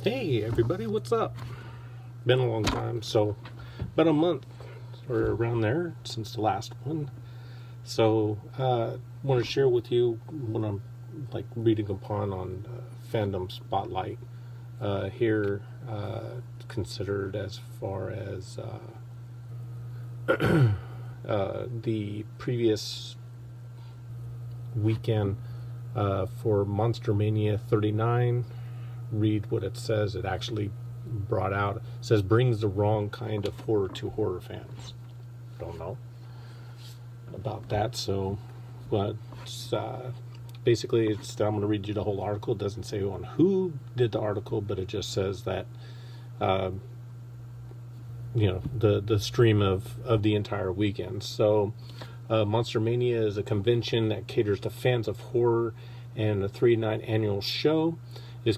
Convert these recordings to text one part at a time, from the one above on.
Hey everybody, what's up? Been a long time, so about a month or around there since the last one. So want to share with you what I'm like reading upon on Fandom Spotlight here, considered as far as the previous weekend for Monstermania 39. Read what it says. It actually brought out, it says brings the wrong kind of horror to horror fans. Don't know about that. So but basically I'm going to read you the whole article. It doesn't say on who did the article, but it just says that the stream of the entire weekend. So Monstermania is a convention that caters to fans of horror, and a 3-night annual show is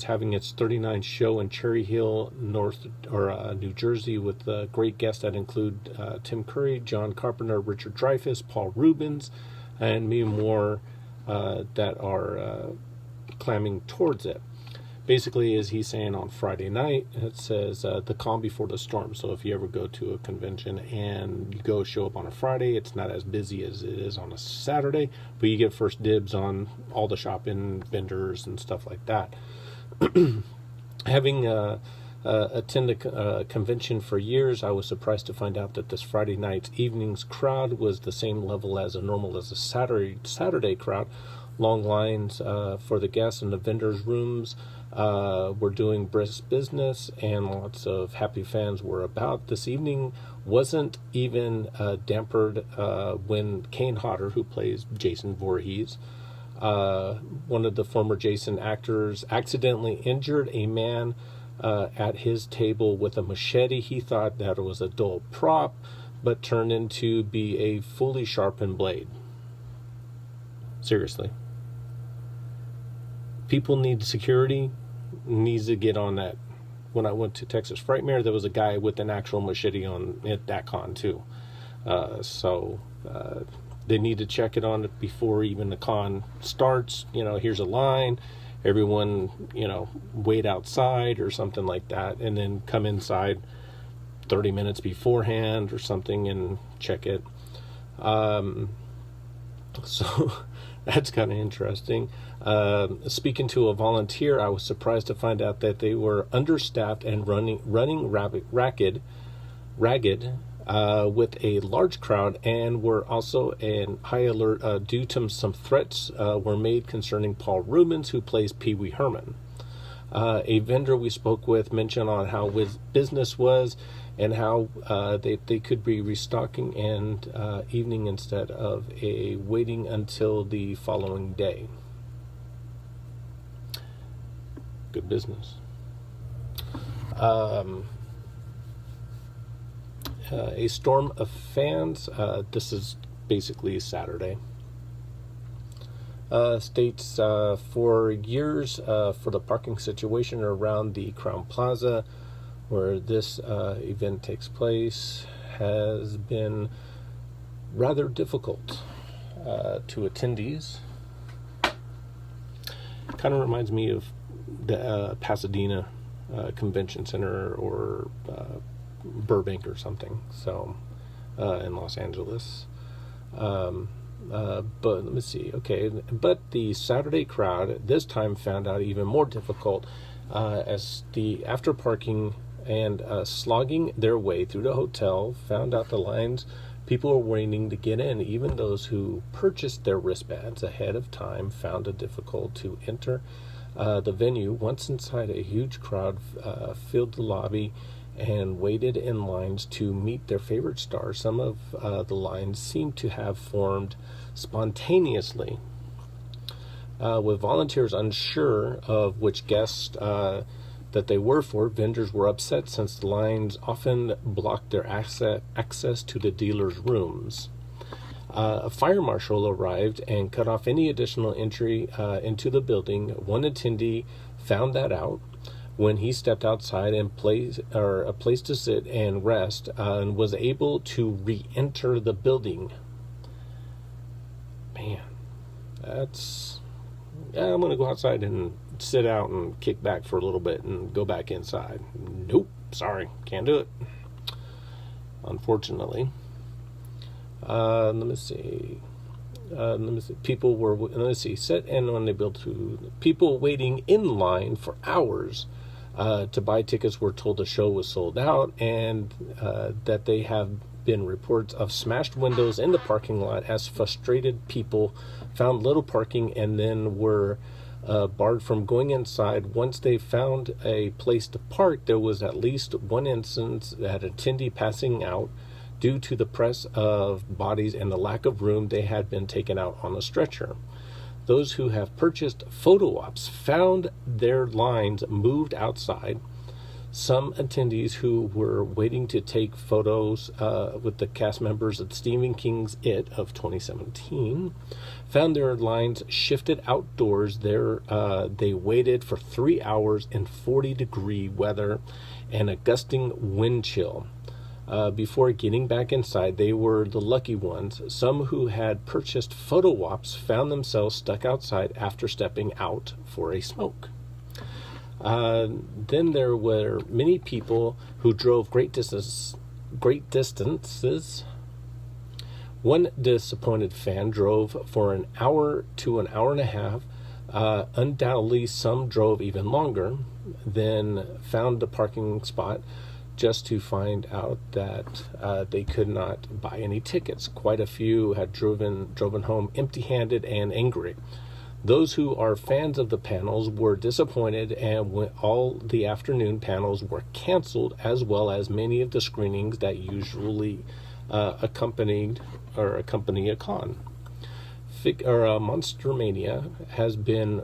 having its 39th show in Cherry Hill, New Jersey, with great guests that include Tim Curry, John Carpenter, Richard Dreyfuss, Paul Rubens, and many more that are climbing towards it. Basically, as he's saying on Friday night, it says the calm before the storm. So if you ever go to a convention and you show up on a Friday, it's not as busy as it is on a Saturday, but you get first dibs on all the shopping vendors and stuff like that. Having attended a convention for years, I was surprised to find out that this Friday night's evening's crowd was the same level as a Saturday crowd. Long lines for the guests in the vendors' rooms were doing brisk business, and lots of happy fans were about. This evening wasn't even dampened when Kane Hodder, who plays Jason Voorhees, one of the former Jason actors, accidentally injured a man at his table with a machete. He thought that it was a dull prop, but turned into be a fully sharpened blade. Seriously. People need security, needs to get on that. When I went to Texas Frightmare, there was a guy with an actual machete on at that con too. So they need to check it on it before even the con starts. Here's a line, everyone, wait outside or something like that, and then come inside 30 minutes beforehand or something and check it. So that's kind of interesting. Speaking to a volunteer, I was surprised to find out that they were understaffed and running ragged with a large crowd, and were also in high alert due to some threats were made concerning Paul Rubens, who plays Pee Wee Herman. A vendor we spoke with mentioned on how his business was and how they could be restocking and evening instead of waiting until the following day. Good business. A storm of fans. This is basically Saturday. States for years for the parking situation around the Crown Plaza, where this event takes place, has been rather difficult to attendees. Kind of reminds me of the Pasadena Convention Center or Burbank or something. So in Los Angeles. But let me see. Okay, but the Saturday crowd this time found out even more difficult as the after parking and slogging their way through the hotel, found out the lines people were waiting to get in. Even those who purchased their wristbands ahead of time found it difficult to enter the venue. Once inside, a huge crowd filled the lobby and waited in lines to meet their favorite stars. Some of the lines seemed to have formed spontaneously, with volunteers unsure of which guests that they were for, vendors were upset since the lines often blocked their access to the dealers' rooms. A fire marshal arrived and cut off any additional entry into the building. One attendee found that out when he stepped outside and a place to sit and rest, and was able to re-enter the building. Man, I'm going to go outside and sit out and kick back for a little bit and go back inside. Nope, sorry, can't do it. Unfortunately. Let me see. People were, set and unable to. People waiting in line for hours to buy tickets were told the show was sold out, and that they have been reports of smashed windows in the parking lot as frustrated people found little parking and then were barred from going inside. Once they found a place to park, there was at least one instance that attendee passing out due to the press of bodies and the lack of room. They had been taken out on a stretcher. Those who have purchased photo ops found their lines moved outside. Some attendees who were waiting to take photos with the cast members of Stephen King's It of 2017 found their lines shifted outdoors. There, they waited for 3 hours in 40-degree weather and a gusting wind chill. Before getting back inside. They were the lucky ones. Some who had purchased photo ops found themselves stuck outside after stepping out for a smoke. Then there were many people who drove great distances. One disappointed fan drove for an hour to an hour and a half. Undoubtedly, some drove even longer, then found the parking spot just to find out that they could not buy any tickets. Quite a few had driven home empty-handed and angry. Those who are fans of the panels were disappointed, and all the afternoon panels were canceled, as well as many of the screenings that usually accompany a con. Monstermania has been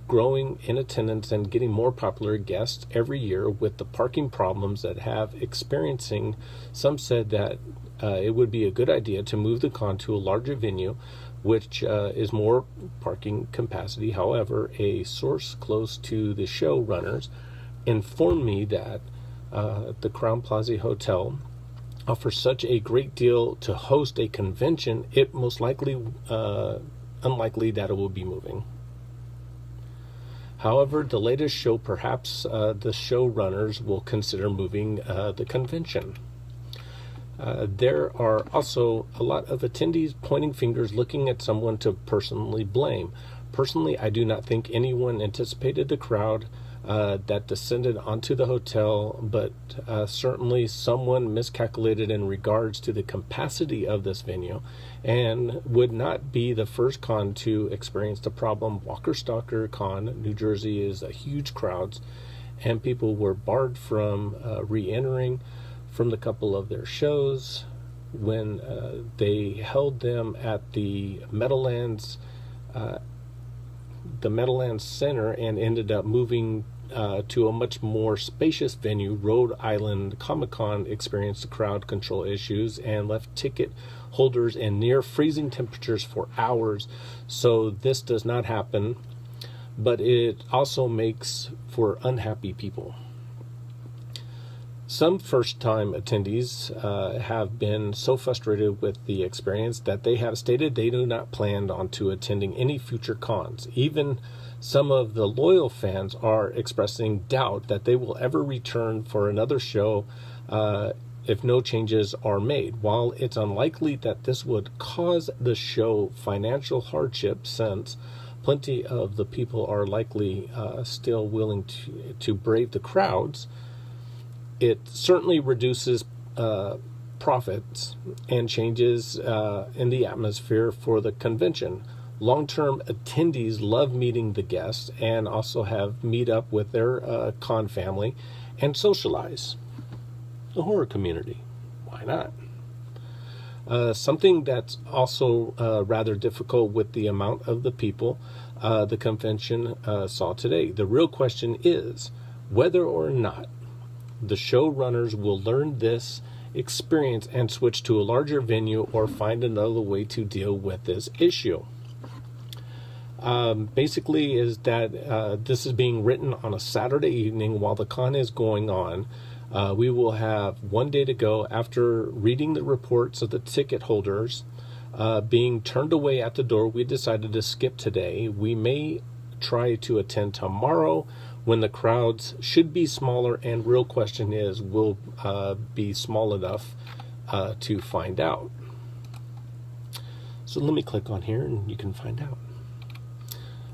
growing in attendance and getting more popular guests every year with the parking problems that have experiencing. Some said that it would be a good idea to move the con to a larger venue, which is more parking capacity. However, a source close to the showrunners informed me that the Crown Plaza Hotel offers such a great deal to host a convention, it most likely unlikely that it will be moving. However, the latest show, perhaps the showrunners will consider moving the convention. There are also a lot of attendees pointing fingers, looking at someone to personally blame. Personally, I do not think anyone anticipated the crowd that descended onto the hotel, but certainly someone miscalculated in regards to the capacity of this venue, and would not be the first con to experience the problem. Walker Stalker Con, New Jersey, is a huge crowds, and people were barred from re-entering from the couple of their shows when they held them at the Meadowlands Center, and ended up moving to a much more spacious venue. Rhode Island Comic-Con experienced the crowd control issues and left ticket holders in near freezing temperatures for hours. So this does not happen, but it also makes for unhappy people. Some first-time attendees have been so frustrated with the experience that they have stated they do not plan on to attending any future cons. Even some of the loyal fans are expressing doubt that they will ever return for another show if no changes are made. While it's unlikely that this would cause the show financial hardship, since plenty of the people are likely still willing to brave the crowds, it certainly reduces profits and changes in the atmosphere for the convention. Long-term attendees love meeting the guests and also have meet up with their con family and socialize. The horror community, why not? Something that's also rather difficult with the amount of the people the convention saw today. The real question is, Whether or not the showrunners will learn this experience and switch to a larger venue or find another way to deal with this issue. Basically is that this is being written on a Saturday evening while the con is going on. We will have one day to go. After reading the reports of the ticket holders being turned away at the door, we decided to skip today. We may try to attend tomorrow when the crowds should be smaller, and real question is, will be small enough to find out. So let me click on here and you can find out.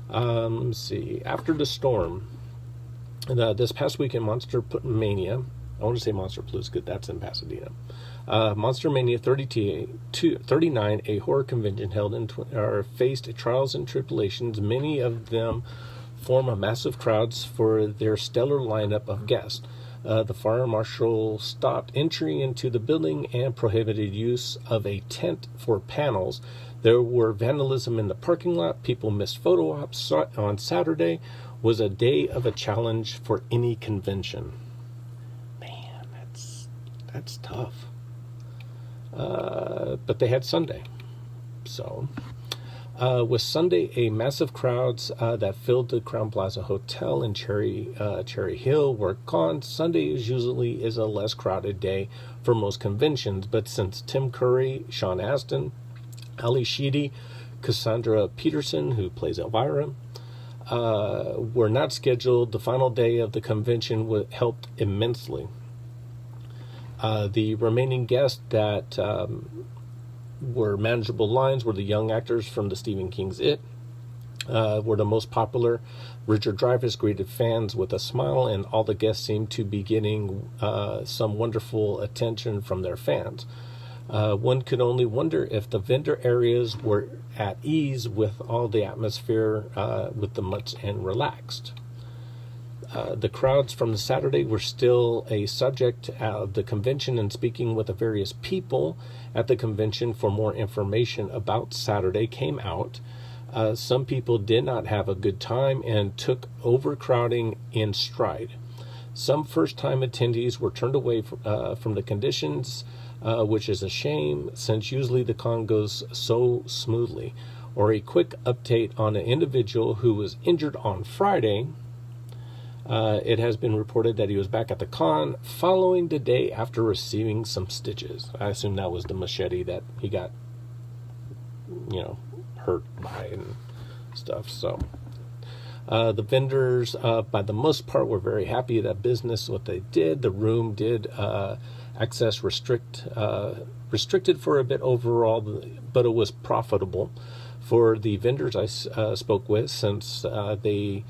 Let's see. After the storm, this past weekend, Mania, I want to say Monster Plus because that's in Pasadena. Monster Mania 39, a horror convention held in faced trials and tribulations. Many of them form a massive crowds for their stellar lineup of guests. The fire marshal stopped entry into the building and prohibited use of a tent for panels. There were vandalism in the parking lot. People missed photo ops. On Saturday was a day of a challenge for any convention. Man, that's tough. But they had Sunday. So, with Sunday, a massive crowds that filled the Crown Plaza Hotel in Cherry Hill were gone. Sunday usually is a less crowded day for most conventions, but since Tim Curry, Sean Astin, Ali Sheedy, Cassandra Peterson, who plays Elvira, were not scheduled, the final day of the convention helped immensely. The remaining guests that were manageable lines were the young actors from the Stephen King's It, were the most popular. Richard Dreyfuss greeted fans with a smile, and all the guests seemed to be getting some wonderful attention from their fans. One could only wonder if the vendor areas were at ease with all the atmosphere, with the much and relaxed. The crowds from the Saturday were still a subject of the convention, and speaking with the various people at the convention for more information about Saturday came out. Some people did not have a good time and took overcrowding in stride. Some first-time attendees were turned away from the conditions, which is a shame since usually the con goes so smoothly. Or a quick update on an individual who was injured on Friday. It has been reported that he was back at the con following the day after receiving some stitches. I assume that was the machete that he got, hurt by and stuff. So the vendors, by the most part, were very happy that business, what they did. The room did access restricted for a bit overall, but it was profitable for the vendors I spoke with, since they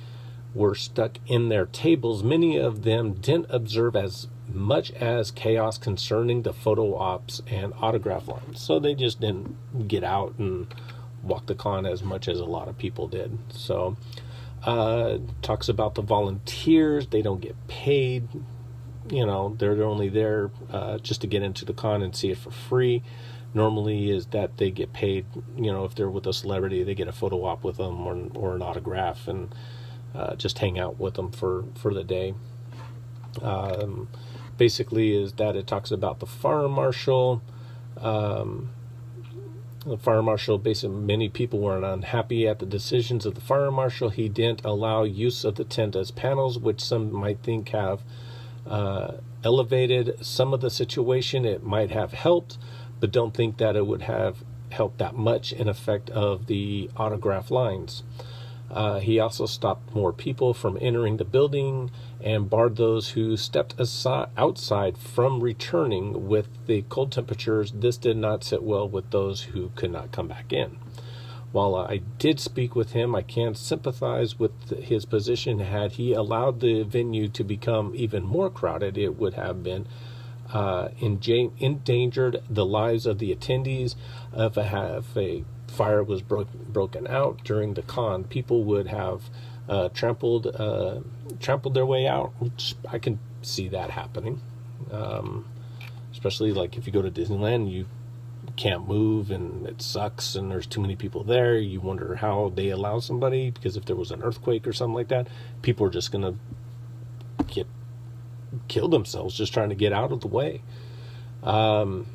were stuck in their tables. Many of them didn't observe as much as chaos concerning the photo ops and autograph lines, so they just didn't get out and walk the con as much as a lot of people did. So talks about the volunteers. They don't get paid. They're only there just to get into the con and see it for free. Normally is that they get paid, if they're with a celebrity, they get a photo op with them or an autograph, and just hang out with them for the day. Basically is that it talks about the fire marshal. The fire marshal, basically, many people were unhappy at the decisions of the fire marshal. He didn't allow use of the tent as panels, which some might think have elevated some of the situation. It might have helped, but don't think that it would have helped that much in effect of the autograph lines. He also stopped more people from entering the building and barred those who stepped outside from returning. With the cold temperatures, this did not sit well with those who could not come back in. While I did speak with him, I can sympathize with his position. Had he allowed the venue to become even more crowded, it would have been endangered the lives of the attendees. If a fire was broken out during the con, people would have trampled their way out, which I can see that happening. Especially like if you go to Disneyland, you can't move and it sucks and there's too many people there. You wonder how they allow somebody, because if there was an earthquake or something like that, people are just going to kill themselves just trying to get out of the way. The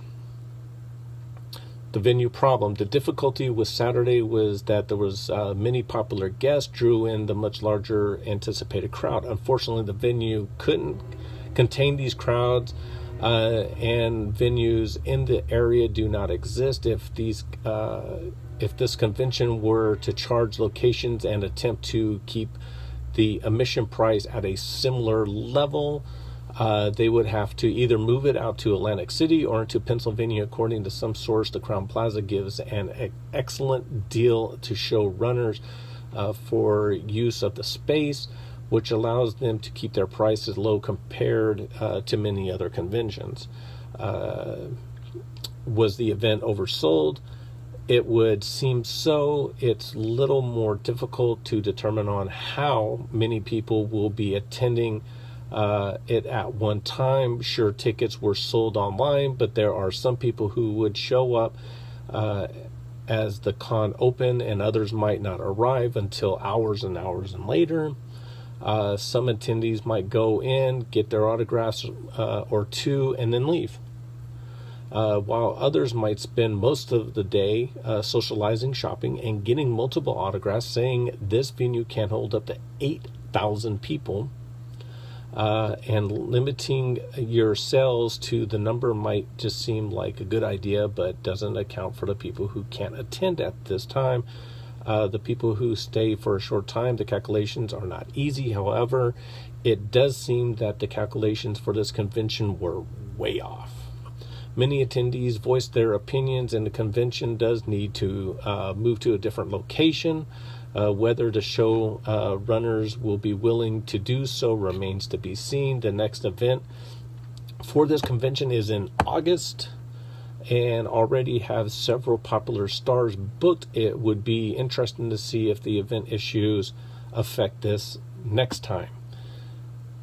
venue problem. The difficulty with Saturday was that there was many popular guests drew in the much larger anticipated crowd. Unfortunately, the venue couldn't contain these crowds, and venues in the area do not exist. If this convention were to charge locations and attempt to keep the admission price at a similar level, they would have to either move it out to Atlantic City or into Pennsylvania. According to some source, the Crown Plaza gives an excellent deal to show runners for use of the space, which allows them to keep their prices low compared to many other conventions. Was the event oversold? It would seem so. It's little more difficult to determine on how many people will be attending it at one time. Sure, tickets were sold online, but there are some people who would show up as the con opened, and others might not arrive until hours and hours and later. Some attendees might go in, get their autographs or two, and then leave. While others might spend most of the day socializing, shopping, and getting multiple autographs, saying this venue can hold up to 8,000 people. And limiting your sales to the number might just seem like a good idea, but doesn't account for the people who can't attend at this time. The people who stay for a short time, the calculations are not easy. However, it does seem that the calculations for this convention were way off. Many attendees voiced their opinions, and the convention does need to move to a different location. Whether the show runners will be willing to do so remains to be seen. The next event for this convention is in August, and already have several popular stars booked. It would be interesting to see if the event issues affect this next time.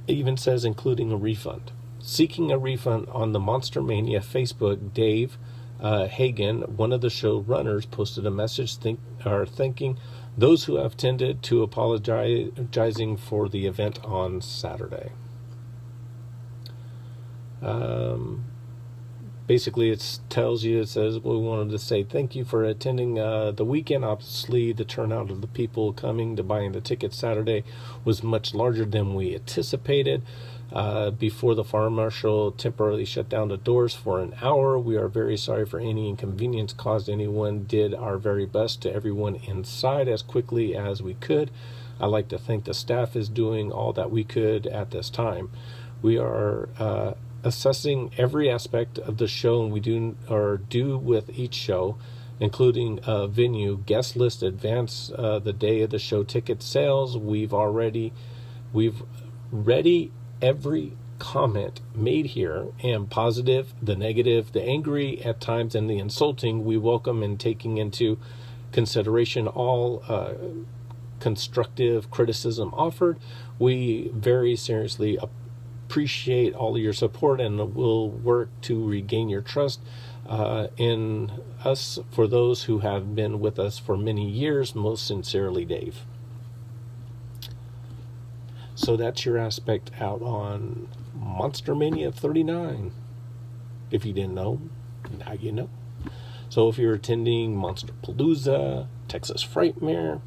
It even says including a refund. Seeking a refund on the Monstermania Facebook, Dave Hagen, one of the show runners, posted a message thanking those who have attended, to apologizing for the event on Saturday. Basically, it says, we wanted to say thank you for attending the weekend. Obviously, the turnout of the people coming to buying the tickets Saturday was much larger than we anticipated. Before the fire marshal temporarily shut down the doors for an hour, we are very sorry for any inconvenience caused anyone. Did our very best to everyone inside as quickly as we could. I'd like to thank the staff is doing all that we could at this time. We are assessing every aspect of the show, and we do with each show, including venue, guest list, advance the day of the show ticket sales. We've ready every comment made here, and positive, the negative, the angry at times, and the insulting. We welcome and taking into consideration all constructive criticism offered. We very seriously appreciate all of your support, and will work to regain your trust in us. For those who have been with us for many years, most sincerely, Dave. So that's your aspect out on Monstermania 39. If you didn't know, now you know. So if you're attending Monsterpalooza, Texas Frightmare,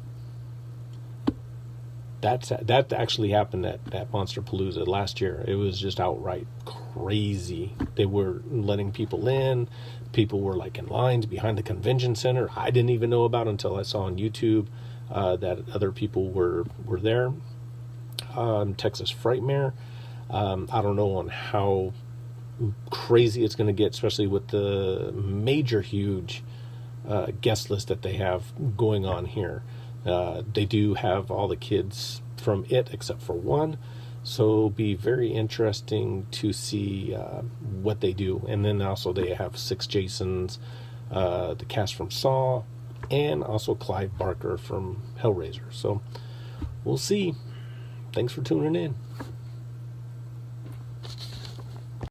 that actually happened at Monsterpalooza last year. It was just outright crazy. They were letting people in. People were like in lines behind the convention center. I didn't even know about until I saw on YouTube that other people were there. Texas Frightmare. I don't know on how crazy it's going to get, especially with the major, huge guest list that they have going on here. They do have all the kids from it except for one, so it'll be very interesting to see what they do. And then also they have 6 Jasons, the cast from Saw, and also Clive Barker from Hellraiser. So we'll see. Thanks for tuning in.